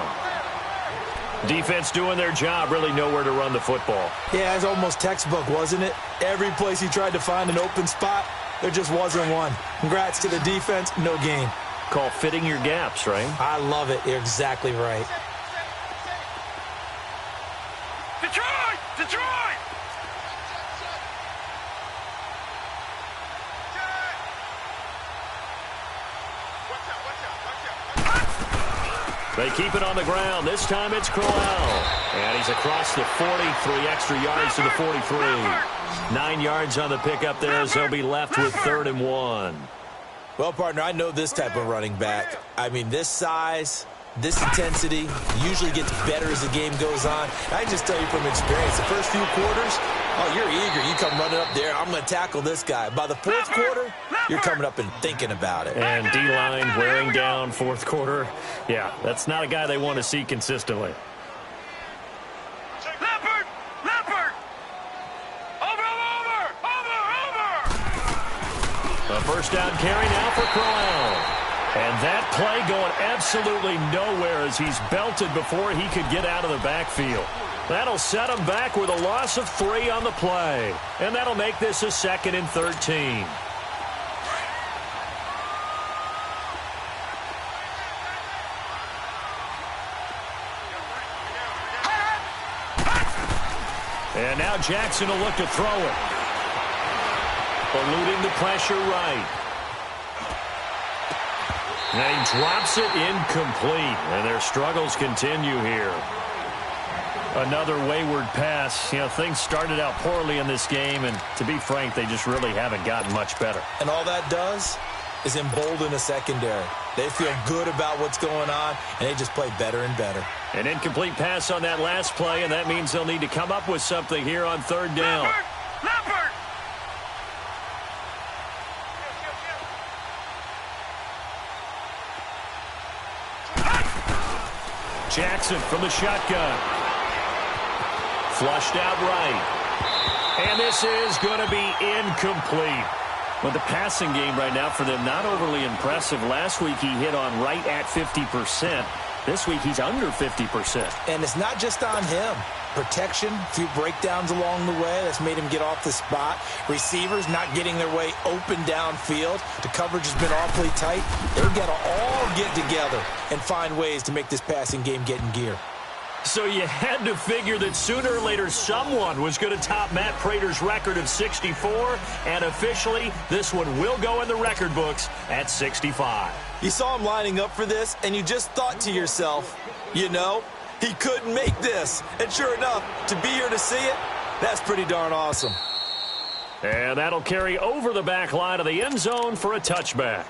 Defense doing their job, really nowhere to run the football. Yeah, it's almost textbook, wasn't it? Every place he tried to find an open spot, there just wasn't one. Congrats to the defense, no gain. Call fitting your gaps, right? I love it. You're exactly right. Detroit! Detroit! They keep it on the ground. This time it's Crowell. And he's across the 40, 3 extra yards to the 43. 9 yards on the pickup there as he'll be left with 3rd and 1. Well, partner, I know this type of running back. I mean, this size, this intensity usually gets better as the game goes on. I just tell you from experience, the first few quarters, oh, you're eager. You come running up there, I'm going to tackle this guy. By the fourth quarter, you're coming up and thinking about it. And D-line wearing down fourth quarter. Yeah, that's not a guy they want to see consistently. Leopard! Leopard! Over! A first down carry now for Crowell. And that play going absolutely nowhere as he's belted before he could get out of the backfield. That'll set him back with a loss of 3 on the play. And that'll make this a 2nd and 13. And now Jackson will look to throw it. Eluding the pressure right. And he drops it incomplete. And their struggles continue here. Another wayward pass. You know, things started out poorly in this game, and to be frank, they just really haven't gotten much better. And all that does is embolden a secondary. They feel good about what's going on, and they just play better and better. An incomplete pass on that last play, and that means they'll need to come up with something here on 3rd down. Leopard! Jackson from the shotgun. Flushed out right. And this is going to be incomplete. Well, the passing game right now for them, not overly impressive. Last week he hit on right at 50%. This week he's under 50%. And it's not just on him. Protection, a few breakdowns along the way. That's made him get off the spot. Receivers not getting their way open downfield. The coverage has been awfully tight. They've got to all get together and find ways to make this passing game get in gear. So you had to figure that sooner or later someone was going to top Matt Prater's record of 64, and officially this one will go in the record books at 65. You saw him lining up for this, and you just thought to yourself, you know, he couldn't make this. And sure enough, to be here to see it, that's pretty darn awesome. And that'll carry over the back line of the end zone for a touchback.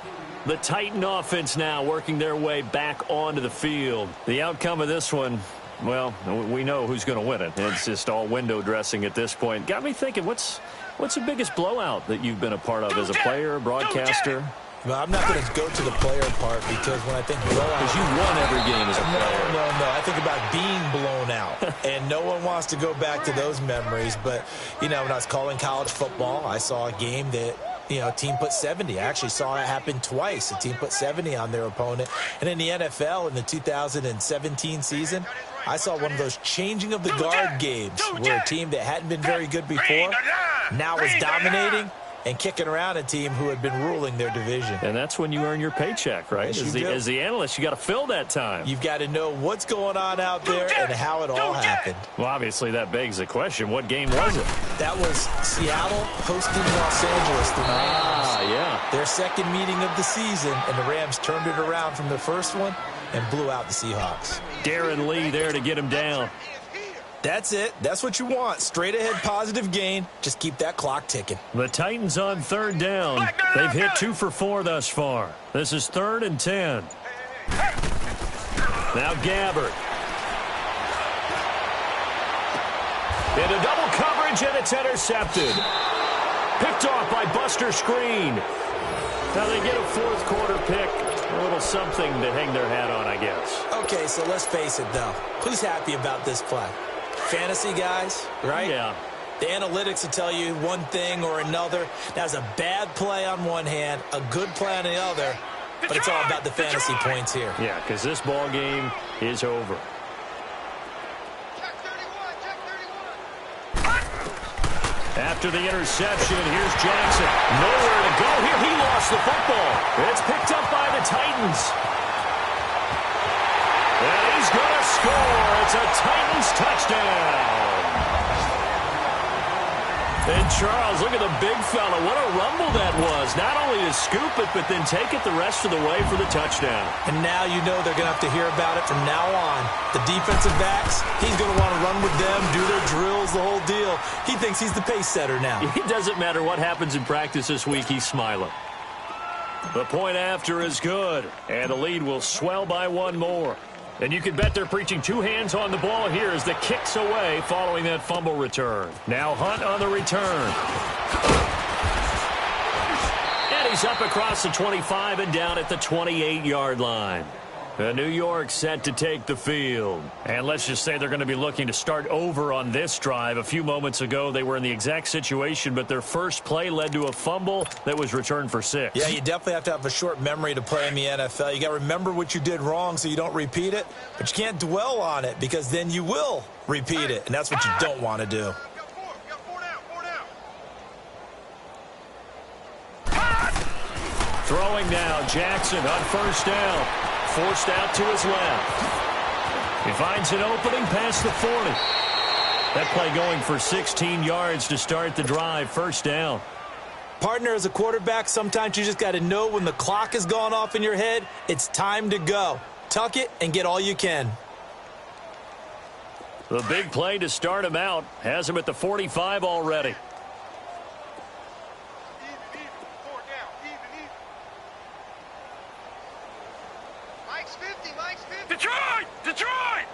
The Titan offense now working their way back onto the field. The outcome of this one, well, we know who's going to win it. It's just all window dressing at this point. Got me thinking, what's the biggest blowout that you've been a part of as a player, broadcaster? Well, I'm not going to go to the player part because when I think blowout... Because you won every game as a player. No. I think about being blown out. And no one wants to go back to those memories. But, you know, when I was calling college football, I saw a game that, you know, a team put 70. I actually saw it happen twice. A team put 70 on their opponent. And in the NFL in the 2017 season, I saw one of those changing of the guard games where a team that hadn't been very good before now was dominating. and kicking around a team who had been ruling their division. And that's when you earn your paycheck, right? Yes, As the analyst, you got to fill that time. You've got to know what's going on out there and how it all happened. Well, obviously, that begs the question, what game was it? That was Seattle hosting Los Angeles, the Rams. Yeah. Their second meeting of the season, and the Rams turned it around from the first one and blew out the Seahawks. Darren Lee there to get him down. That's it. That's what you want. Straight ahead positive gain. Just keep that clock ticking. The Titans on third down. They've hit 2 for 4 thus far. This is 3rd and 10. Now Gabbert. Into double coverage, and it's intercepted. Picked off by Buster Screen. Now they get a fourth quarter pick. A little something to hang their hat on, I guess. Okay, so let's face it, though. Who's happy about this play? Fantasy guys, right? Yeah. The analytics will tell you one thing or another. That's a bad play on one hand, a good play on the other, but it's all about the fantasy points here. Yeah, because this ball game is over. After the interception, here's Jackson. Nowhere to go here. He lost the football. It's picked up by the Titans. And he's going to score. It's a Titans touchdown. And Charles, look at the big fella. What a rumble that was. Not only to scoop it, but then take it the rest of the way for the touchdown. And now you know they're going to have to hear about it from now on. The defensive backs, he's going to want to run with them, do their drills, the whole deal. He thinks he's the pace setter now. It doesn't matter what happens in practice this week, he's smiling. The point after is good, and the lead will swell by 1 more. And you can bet they're preaching 2 hands on the ball here as the kick's away following that fumble return. Now Hunt on the return. And he's up across the 25 and down at the 28-yard line. New York set to take the field. And let's just say they're going to be looking to start over on this drive. A few moments ago, they were in the exact situation, but their first play led to a fumble that was returned for 6. Yeah, you definitely have to have a short memory to play in the NFL. You got to remember what you did wrong so you don't repeat it, but you can't dwell on it because then you will repeat it, and that's what you don't want to do. Throwing now, Jackson on first down. Forced out to his left. He finds an opening past the 40. That play going for 16 yards to start the drive. First down. Partner, as a quarterback, sometimes you just got to know when the clock has gone off in your head, it's time to go. Tuck it and get all you can. The big play to start him out has him at the 45 already. Detroit!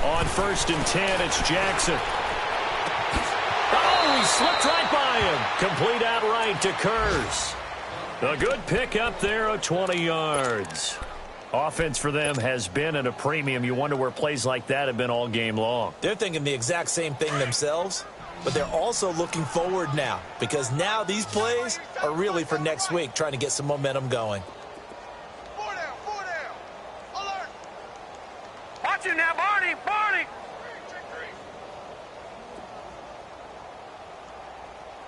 On 1st and 10, it's Jackson. Oh, he slipped right by him. Complete outright to Kurz. A good pick up there of 20 yards. Offense for them has been at a premium. You wonder where plays like that have been all game long. They're thinking the exact same thing themselves, but they're also looking forward now because now these plays are really for next week, trying to get some momentum going. Watch him now, Barney!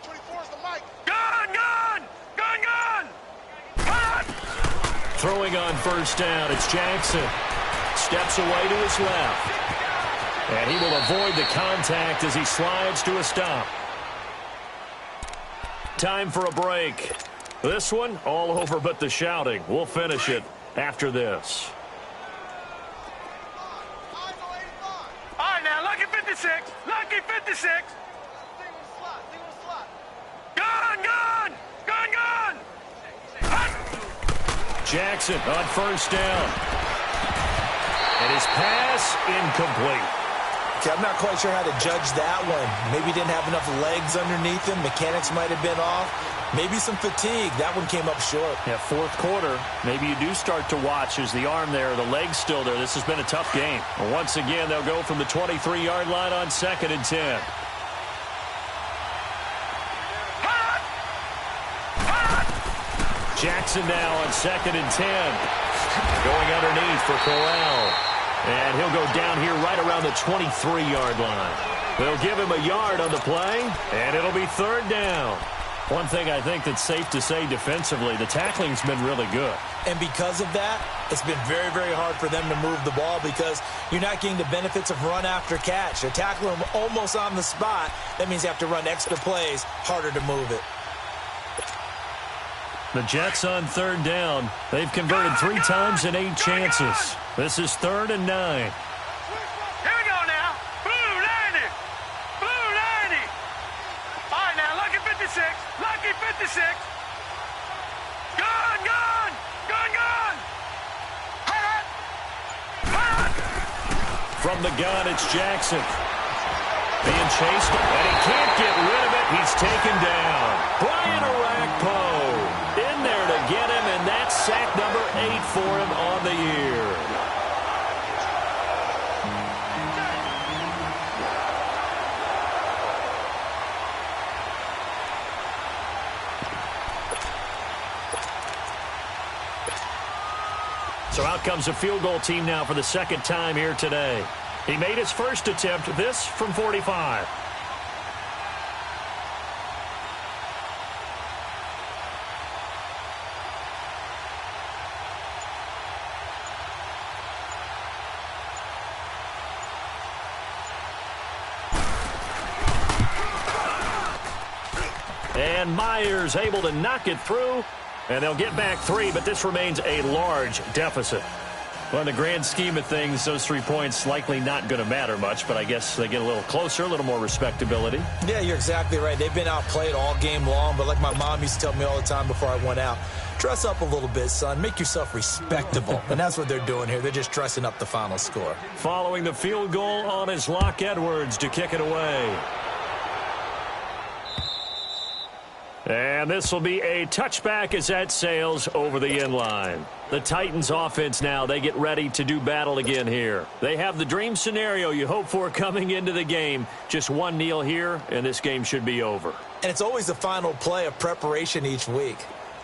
24's the mic. Gun! Throwing on first down, it's Jackson. Steps away to his left. And he will avoid the contact as he slides to a stop. Time for a break. This one, all over but the shouting. We'll finish it after this. All right, now, lucky 56. Gun! Jackson on first down. And his pass incomplete. Okay, I'm not quite sure how to judge that one. Maybe he didn't have enough legs underneath him. Mechanics might have been off. Maybe some fatigue. That one came up short. Yeah, fourth quarter, maybe you do start to watch as the arm there, the leg's still there. This has been a tough game. And once again, they'll go from the 23-yard line on 2nd and 10. Jackson now on 2nd and 10. Going underneath for Corral. And he'll go down here right around the 23-yard line. They'll give him a yard on the play, and it'll be third down. One thing I think that's safe to say defensively, the tackling's been really good. And because of that, it's been very, very hard for them to move the ball because you're not getting the benefits of run after catch. They're tackling them almost on the spot. That means you have to run extra plays, harder to move it. The Jets on third down. They've converted 3 times in 8 chances. This is 3rd and 9. Here we go now. Blue 90. Blue 90. All right, now, lucky 56. Lucky 56. Gun, gun. Gun, gun. Hot. Hot. From the gun, it's Jackson. Being chased, and he can't get rid of it. He's taken down. Brian Orakpo in there to get him, and that's sack number 8 for him on the year. So out comes a field goal team now for the second time here today. He made his first attempt, this from 45. And Myers able to knock it through. And they'll get back 3, but this remains a large deficit. Well, in the grand scheme of things, those 3 points likely not going to matter much, but I guess they get a little closer, a little more respectability. Yeah, you're exactly right. They've been outplayed all game long, but like my mom used to tell me all the time before I went out, dress up a little bit, son. Make yourself respectable. And that's what they're doing here. They're just dressing up the final score. Following the field goal on is Locke Edwards to kick it away. And this will be a touchback as that sails over the end line. The Titans offense now, they get ready to do battle again here. They have the dream scenario you hope for coming into the game. Just one kneel here, and this game should be over. And it's always the final play of preparation each week.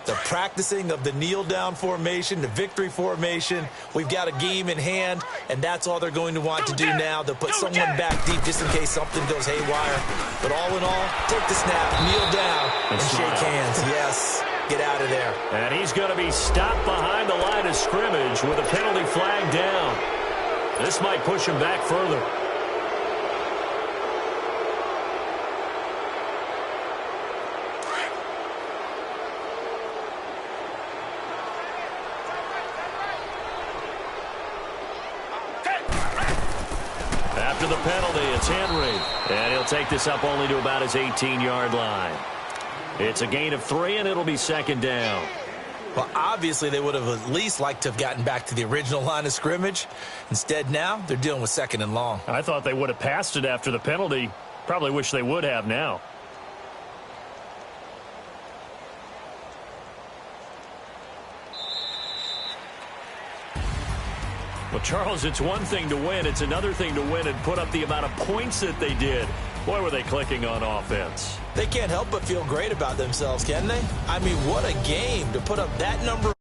The practicing of the kneel-down formation, the victory formation. We've got a game in hand, and that's all they're going to want to do now. They'll put someone back deep just in case something goes haywire. But all in all, take the snap, kneel down, and shake hands. Yes, get out of there. And he's going to be stopped behind the line of scrimmage with a penalty flag down. This might push him back further. After the penalty, it's Henry. And he'll take this up only to about his 18-yard line. It's a gain of 3, and it'll be second down. Well, obviously, they would have at least liked to have gotten back to the original line of scrimmage. Instead, now, they're dealing with 2nd and long. I thought they would have passed it after the penalty. Probably wish they would have now. Well, Charles, it's one thing to win. It's another thing to win and put up the amount of points that they did. Boy, were they clicking on offense. They can't help but feel great about themselves, can they? I mean, what a game to put up that number